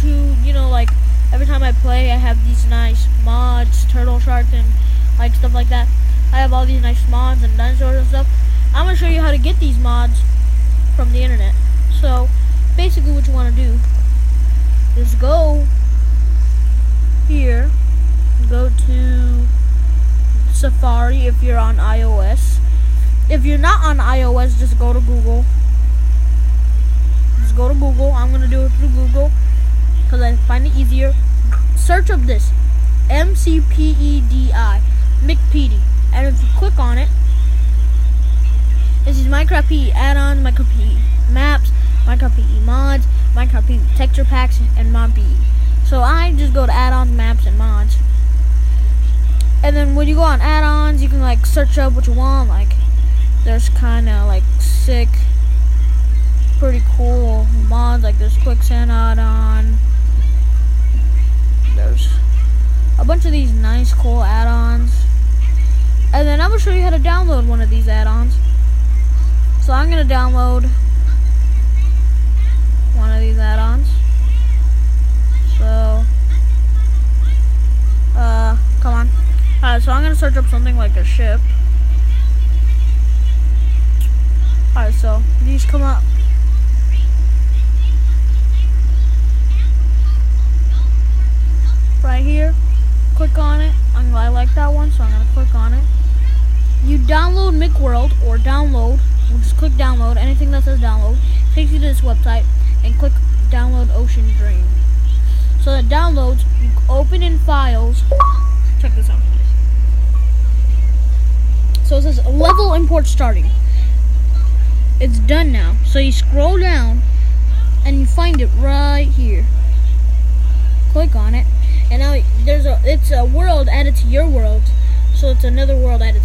to, like, every time I play, I have these nice mods, turtle sharks, and, like, stuff like that. I have all these nice mods and dinosaurs and stuff. I'm going to show you how to get these mods from the internet. So, basically what you want to do is go here, go to Safari if you're on iOS. If you're not on iOS, just go to Google. Just go to Google. I'm going to do it through Google because I find it easier. Search up this MCPEDI, McPEDI. And if you click on it, this is Minecraft PE add-ons, Minecraft PE maps, Minecraft PE mods, Minecraft PE texture packs, and mod PE. So I just go to add-ons, maps, and mods. And then when you go on add-ons, you can like search up what you want. Like there's kind of like sick, pretty cool mods. Like there's quicksand add-on. There's a bunch of these nice, cool add-ons. And then I'm going to show you how to download one of these add-ons. So I'm going to download one of these add-ons. So, come on. Alright, so I'm going to search up something like a ship. Alright, so these come up. Right here. Click on it. I like that one, so I'm going to click on it. You download McWorld or download. We'll just click download. Anything that says download takes you to this website, and click download Ocean Dream. So that downloads. You open in files. Check this out. So it says level import starting. It's done now. So you scroll down and you find it right here. Click on it, and now it's a world added to your world. So it's another world added